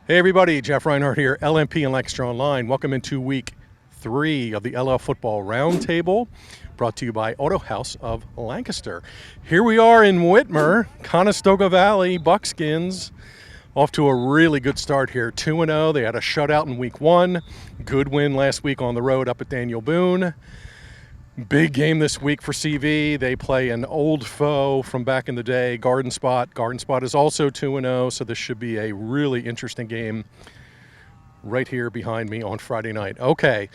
Hey everybody, Jeff Reinhardt here, LMP and Lancaster Online. Welcome into week 3 of the LL Football Roundtable, brought to you by Auto House of Lancaster. Here we are in Whitmer, Conestoga Valley, Buckskins, off to a really good start here. 2-0, they had a shutout in week 1, good win last week on the road up at Daniel Boone. Big game this week for CV. They play an old foe from back in the day, Garden Spot. Garden Spot is also 2-0, so this should be a really interesting game right here behind me on Friday night. Okay,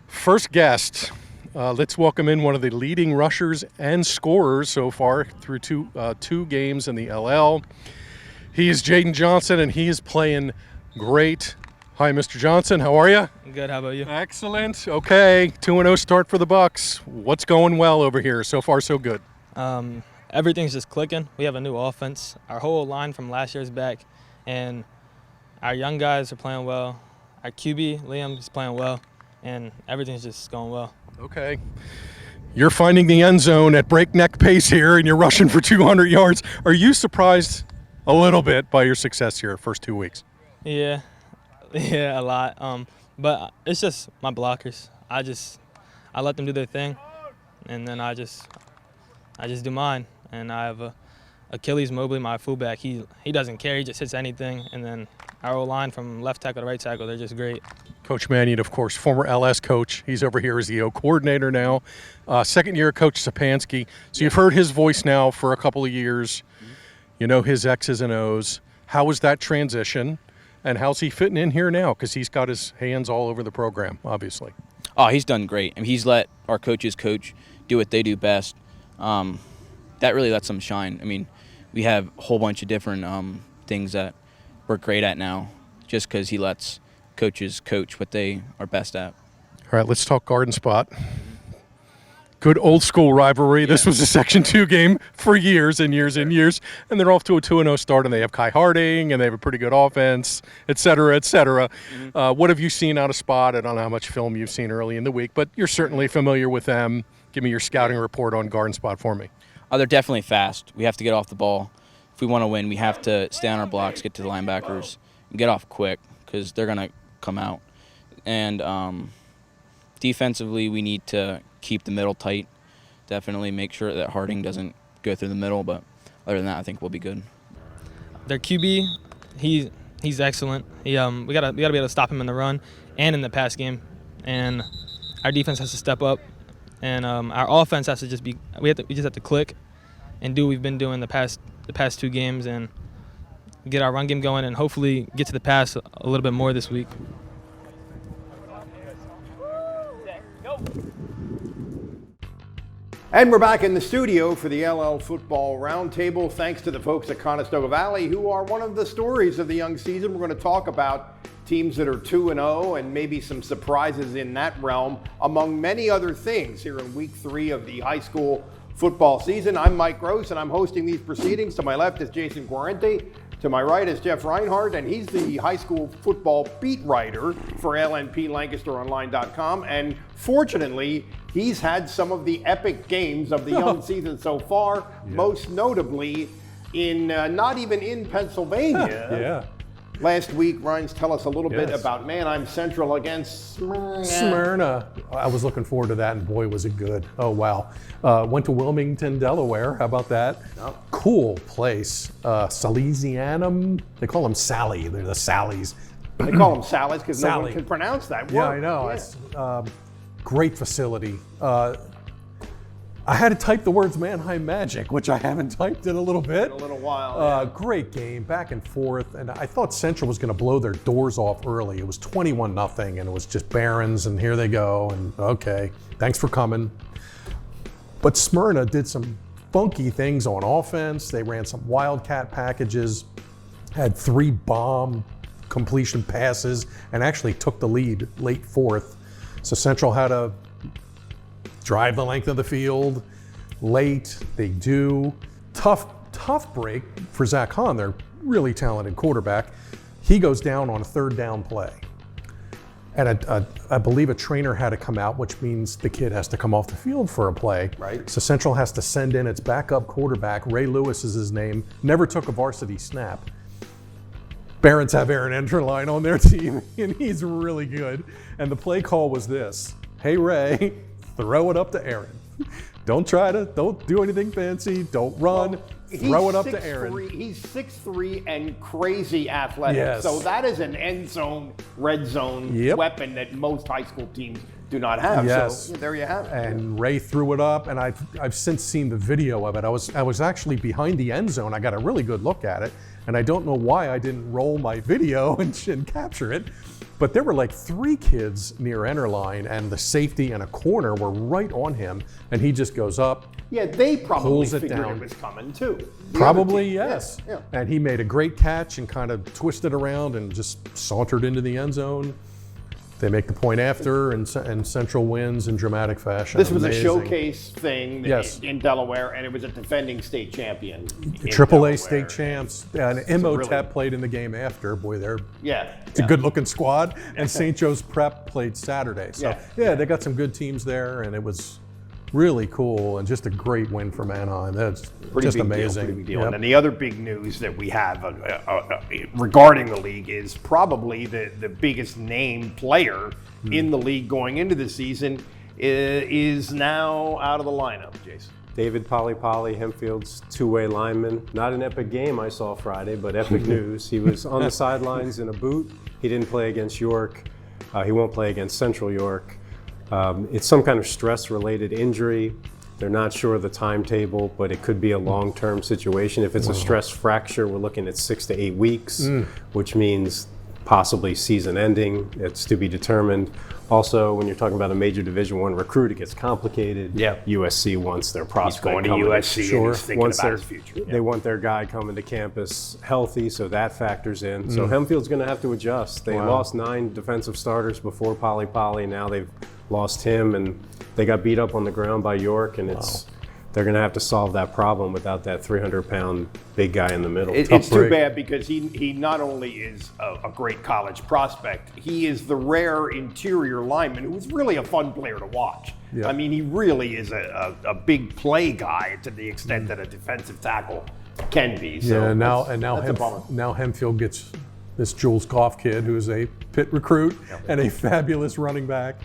first guest. Let's welcome in one of the leading rushers and scorers so far through two games in the LL. He is Jaden Johnson, and he is playing great. Hi, Mr. Johnson. How are you? Good. How about you? Excellent. Okay, 2-0 start for the Bucks. What's going well over here? So far, so good. Everything's just clicking. We have a new offense. Our whole line from last year's back, and our young guys are playing well. Our QB, Liam, is playing well, and everything's just going well. Okay. You're finding the end zone at breakneck pace here, and you're rushing for 200 yards. Are you surprised a little bit by your success here first 2 weeks? Yeah, a lot. But it's just my blockers. I let them do their thing, and then I just do mine. And I have Achilles Mobley, my fullback. He doesn't care. He just hits anything. And then our O-line from left tackle to right tackle, they're just great. Coach Mannion, of course, former LS coach. He's over here as the O coordinator now. Second-year Coach Sapansky. So you've heard his voice now for a couple of years. You know his X's and O's. How was that transition? And how's he fitting in here now? Because he's got his hands all over the program, obviously. Oh, he's done great. I mean, he's let our coaches coach, do what they do best. That really lets them shine. I mean, we have a whole bunch of different things that we're great at now just because he lets coaches coach what they are best at. All right, let's talk Garden Spot. Good old school rivalry. This was a Section 2 game for years and years and years, and they're off to a 2-0 start, and they have Kai Harding, and they have a pretty good offense, et cetera, et cetera. What have you seen out of Spot? I don't know how much film you've seen early in the week, but you're certainly familiar with them. Give me your scouting report on Garden Spot for me. They're definitely fast. We have to get off the ball. If we want to win, we have to stay on our blocks, get to the linebackers, and get off quick because they're going to come out. And defensively, we need to keep the middle tight. Definitely make sure that Harding doesn't go through the middle, but other than that, I think we'll be good. Their QB, he's excellent. We gotta be able to stop him in the run and in the pass game, and our defense has to step up, and our offense has to just be. We just have to click and do what we've been doing the past 2 games and get our run game going, and hopefully get to the pass a little bit more this week. And we're back in the studio for the LL Football Roundtable. Thanks to the folks at Conestoga Valley, who are one of the stories of the young season. We're going to talk about teams that are 2-0 and maybe some surprises in that realm, among many other things here in week 3 of the high school football season. I'm Mike Gross, and I'm hosting these proceedings. To my left is Jason Guarente. To my right is Jeff Reinhardt, and he's the high school football beat writer for LNP LancasterOnline.com. And fortunately, he's had some of the epic games of the young season so far, most notably in not even in Pennsylvania. Last week, Ryan's tell us a little bit about Manheim Central against Smyrna. I was looking forward to that, and boy, was it good. Oh, wow. Went to Wilmington, Delaware. How about that? Cool place. Salesianum. They call them Sally. They're the Sallies. They call them Sallies because no one can pronounce that word. Yeah, I know. Yeah. Great facility. I had to type the words Mannheim Magic, which I haven't typed in a little bit. In a little while. Great game, back and forth. And I thought Central was going to blow their doors off early. It was 21-0, and it was just Barons, and here they go. And okay, thanks for coming. But Smyrna did some funky things on offense. They ran some wildcat packages, had 3 bomb completion passes, and actually took the lead late 4th. So Central had to drive the length of the field late. They do. Tough break for Zach Hahn, their really talented quarterback. He goes down on a 3rd down play. And I believe a trainer had to come out, which means the kid has to come off the field for a play. Right. So Central has to send in its backup quarterback. Ray Lewis is his name. Never took a varsity snap. Barons have Aaron Enderline on their team, and he's really good. And the play call was this: "Hey Ray, throw it up to Aaron. Don't do anything fancy. Don't run. Throw it up to Aaron." He's 6'3" and crazy athletic. Yes. So that is an end zone, red zone weapon that most high school teams do not have. Yes. So there you have it. And Ray threw it up, and I've since seen the video of it. I was actually behind the end zone. I got a really good look at it, and I don't know why I didn't roll my video and capture it. But there were like 3 kids near Enderline, and the safety and a corner were right on him, and he just goes up. Yeah, they probably pulls it figured down. it was coming too. Probably, yes. Yeah. And he made a great catch and kind of twisted around and just sauntered into the end zone. They make the point after, and Central wins in dramatic fashion. This was Amazing. a showcase thing Yes. in Delaware, and it was a defending state champion. AAA state champs, and It's a Imhotep really- played in the game after. Boy, it's Yeah. a good-looking squad. And St. Joe's Prep played Saturday. So, Yeah. they got some good teams there, and it was really cool and just a great win from Anaheim. That's just amazing. Pretty big deal. Yep. And then the other big news that we have regarding the league is probably the biggest name player in the league going into the season is now out of the lineup, Jason. David Poly, Hempfield's two-way lineman. Not an epic game I saw Friday, but epic news. He was on the sidelines in a boot. He didn't play against York. He won't play against Central York. It's some kind of stress-related injury. They're not sure of the timetable, but it could be a long-term situation. If it's a stress fracture, we're looking at 6 to 8 weeks, which means possibly season ending. It's to be determined. Also, when you're talking about a major Division I recruit, it gets complicated. Yeah. USC wants their prospect Going to coming USC and he's thinking Once about their- his future. They want their guy coming to campus healthy, so that factors in. So Hempfield's going to have to adjust. They lost 9 defensive starters before Poly. Now they've lost him, and they got beat up on the ground by York, and they're going to have to solve that problem without that 300-pound big guy in the middle. It's too break. bad because he not only is a great college prospect, he is the rare interior lineman who's really a fun player to watch. Yeah. I mean, he really is a big play guy to the extent that a defensive tackle can be. So Yeah, that's a bummer. now Hempfield gets this Jules Goff kid, who is a Pitt recruit and a fabulous running back.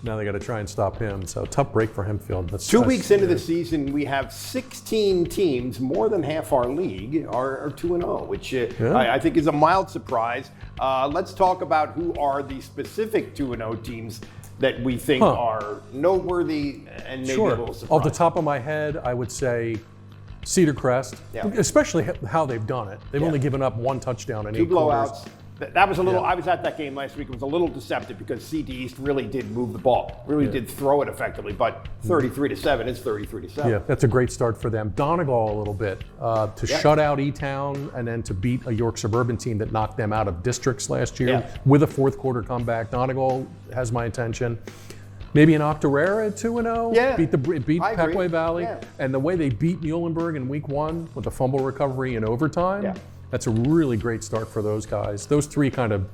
Now they got to try and stop him. So tough break for Hempfield. That's 2 weeks into the season, we have 16 teams, more than half our league, are 2-0, which I think is a mild surprise. Let's talk about who are the specific 2-0 teams that we think are noteworthy and maybe a little surprising. Off the top of my head, I would say Cedar Crest, especially how they've done it. They've only given up 1 touchdown in 2 8 quarters. blowouts. That was a little. I was at that game last week. It was a little deceptive because CD East really did move the ball, really did throw it effectively. But 33-7 is 33-7. Yeah, that's a great start for them. Donegal a little bit to shut out E-Town and then to beat a York Suburban team that knocked them out of districts last year with a 4th quarter comeback. Donegal has my attention. Maybe an Octorara at 2-0. Yeah, beat I agree. Pequay Valley, Yeah. and the way they beat Muhlenberg in week 1 with the fumble recovery in overtime. Yeah. That's a really great start for those guys. Those 3 kind of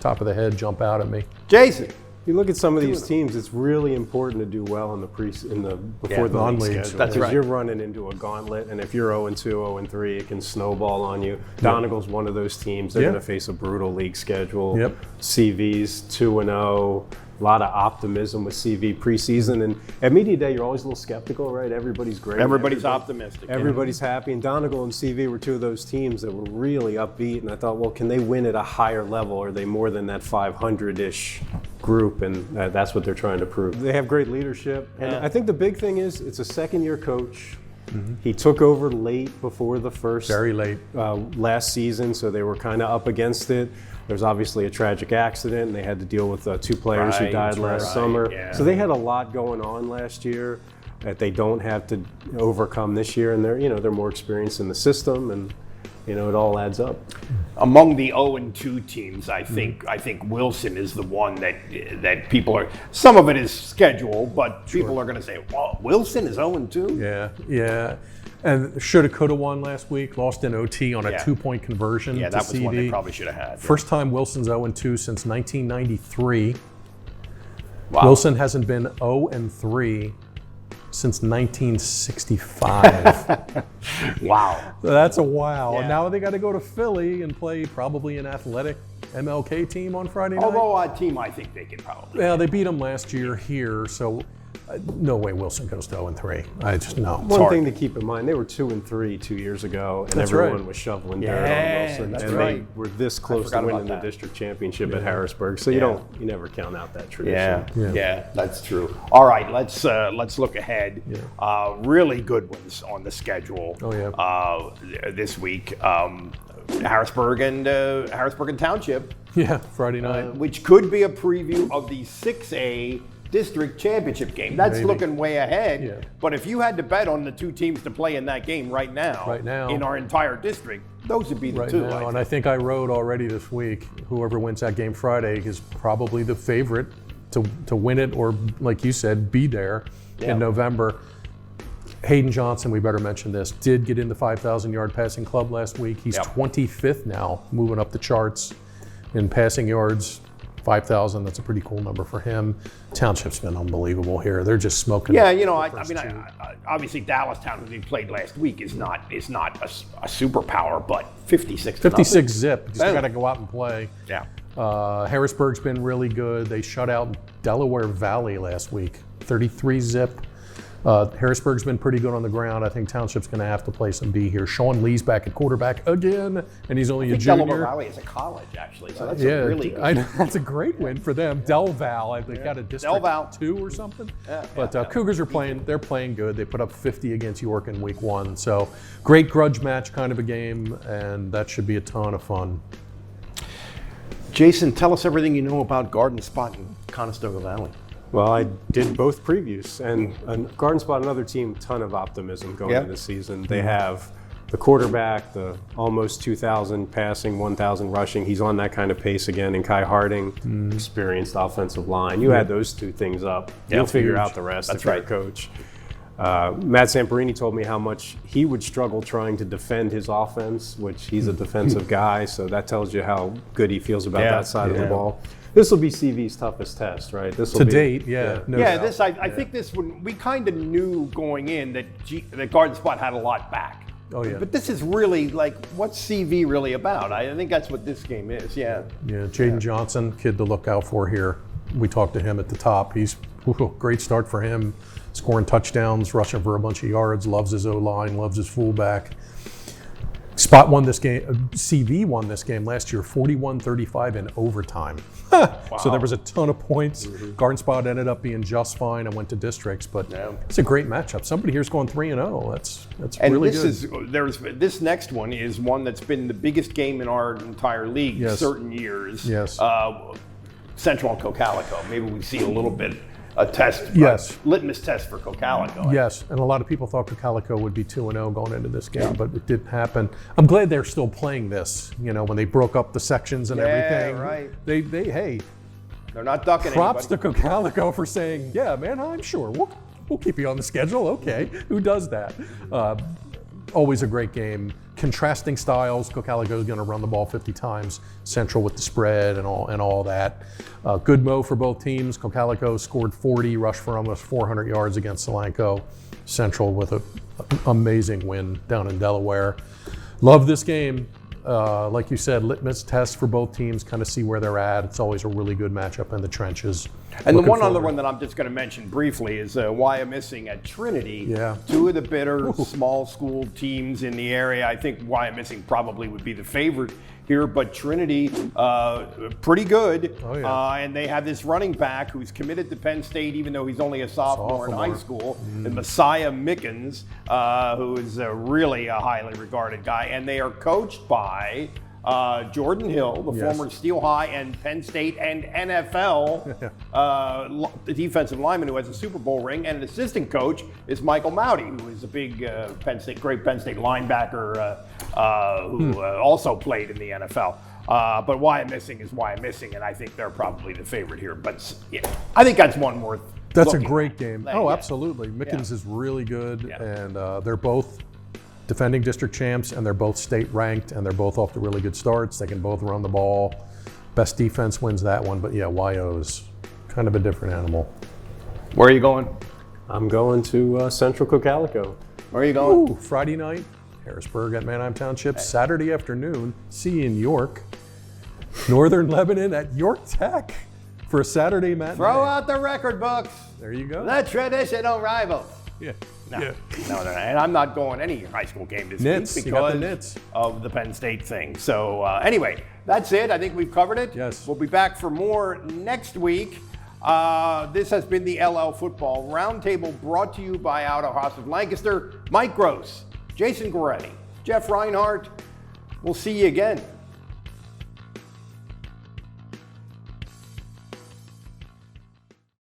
top of the head jump out at me. Jason. If you look at some of these teams, it's really important to do well in the before the league non-leagues. schedule. That's because right. you're running into a gauntlet, and if you're 0-2, 0-3, it can snowball on you. Donegal's one of those teams. They're going to face a brutal league schedule. Yep. CV's 2-0. A lot of optimism with CV preseason, and at media day you're always a little skeptical, right? Everybody's great. Everybody's optimistic. Everybody's happy, and Donegal and CV were 2 of those teams that were really upbeat, and I thought, well, can they win at a higher level? Are they more than that 500-ish group? And that's what they're trying to prove. They have great leadership, and I think the big thing is it's a second-year coach. He took over late before the first, Very late. last season, so they were kind of up against it. There's obviously a tragic accident, and they had to deal with 2 players who died last summer. Yeah. So they had a lot going on last year that they don't have to overcome this year, and they're more experienced in the system, and it all adds up. Among the 0-2 teams, I think Wilson is the one that people are. Some of it is schedule, but people are going to say, "Well, Wilson is 0-2." Yeah. And shoulda, coulda won last week. Lost in OT on a 2-point conversion Yeah, to that was CD. one they probably should have had. First time Wilson's 0-2 since 1993. Wow. Wilson hasn't been 0-3 since 1965. Wow. So that's a wow. Yeah. And now they got to go to Philly and play probably an athletic MLK team on Friday night. Although a team I think they could probably. Yeah, they beat them last year here, so no way Wilson goes to 0-3. I just no. One thing to keep in mind, they were 2-3 2 years ago, and That's everyone right. was shoveling dirt on Yeah, Wilson. that's and right. they were this close to forgot winning about the that. district championship at Harrisburg. So you never count out that tradition. Yeah, that's true. All right, let's look ahead. Yeah. Really good ones on the schedule. Oh, yeah. This week, Harrisburg and Township, Yeah, Friday night. which could be a preview of the 6A district championship game. That's Maybe. looking way ahead. Yeah. But if you had to bet on the two teams to play in that game right now, in our entire district, those would be the Right two. now, and I think I wrote already this week, whoever wins that game Friday is probably the favorite to win it, or like you said, be there in November. Hayden Johnson, we better mention this, did get in the 5,000-yard passing club last week. He's 25th now, moving up the charts in passing yards. 5,000, that's a pretty cool number for him. Township's been unbelievable here. They're just smoking. Yeah, you know, I mean, obviously Dallastown, who they played last week, is not a superpower, but 56. 56 zip. You still Boom. got to go out and play. Yeah. Harrisburg's been really good. They shut out Delaware Valley last week, 33 zip. Harrisburg's been pretty good on the ground. I think Township's going to have to play some D here. Sean Lee's back at quarterback again, and he's only a junior. Delaware Valley is a college, actually, so that's a really good. I know, that's a great win for them. Del Val, I think, got a district Val. 2 or something. But Cougars are playing. They're playing good. They put up 50 against York in week 1. So great grudge match kind of a game, and that should be a ton of fun. Jason, tell us everything you know about Garden Spot in Conestoga Valley. Well, I did both previews, and Garden Spot, another team, ton of optimism going into the season. They have the quarterback, the almost 2,000 passing, 1,000 rushing. He's on that kind of pace again. And Kai Harding, experienced offensive line. You add those two things up, you'll figure out the rest. That's if you're right, a coach. Matt Samperini told me how much he would struggle trying to defend his offense, which he's a defensive guy, so that tells you how good he feels about that side of the ball. This will be CV's toughest test, right? This will To be, date, no doubt. This I think this one we kind of knew going in that that Garden Spot had a lot back. Oh, yeah. But this is really like, what's CV really about? I think that's what this game is. Yeah. Yeah, Jaden Johnson, kid to look out for here. We talked to him at the top. He's great start for him, scoring touchdowns, rushing for a bunch of yards, loves his O-line, loves his fullback. Spot won this game, CV won this game last year, 41-35 in overtime. So there was a ton of points. Garden Spot ended up being just fine and went to districts, but it's a great matchup. Somebody here's going 3-0. That's And really this good. this next one is one that's been the biggest game in our entire league certain years. Yes. Central and Cocalico. Maybe we see a little bit a test. Yes. Litmus test for Cocalico. Yes, and a lot of people thought Cocalico would be 2-0 going into this game, but it didn't happen. I'm glad they're still playing this. You know, when they broke up the sections and everything. Right. They hey, They're not ducking props anybody. to Cocalico for saying, yeah, man, I'm sure we'll keep you on the schedule. Okay, who does that? Always a great game. Contrasting styles. Cocalico is going to run the ball 50 times. Central with the spread and all that. Good mo for both teams. Cocalico scored 40, rushed for almost 400 yards against Solanco. Central with an amazing win down in Delaware. Love this game. Like you said, litmus test for both teams, kind of see where they're at. It's always a really good matchup in the trenches. And the Looking one other forward. one that I'm just going to mention briefly is Wyomissing at Trinity. Yeah. Two of the better small school teams in the area. I think Wyomissing probably would be the favorite here, but Trinity, pretty good. Oh, yeah. And they have this running back who's committed to Penn State, even though he's only a sophomore in high school, the Messiah Mickens, who is really a highly regarded guy. And they are coached by Jordan Hill, the former Steel High and Penn State and NFL the defensive lineman who has a Super Bowl ring, and an assistant coach is Michael Mowdy, who is a big great Penn State linebacker who also played in the NFL. But Wyomissing is Wyomissing, and I think they're probably the favorite here. But I think that's one worth. That's a looking great at. game. Like, Oh, absolutely. Mickens is really good, and they're both defending district champs, and they're both state ranked, and they're both off to really good starts. They can both run the ball. Best defense wins that one, but yeah, YO is kind of a different animal. Where are you going? I'm going to Central Cocalico. Where are you going? Ooh, Friday night, Harrisburg at Manheim Township. Saturday afternoon, see you in York. Northern Lebanon at York Tech for a Saturday matinee. Throw out the record books. There you go. The traditional rivals. Yeah. No, Yeah. no. And I'm not going any high school game this Nits, week you got the because Nits. of the Penn State thing. So anyway, that's it. I think we've covered it. Yes. We'll be back for more next week. This has been the LL Football Roundtable, brought to you by Auto House of Lancaster. Mike Gross, Jason Goretti, Jeff Reinhardt. We'll see you again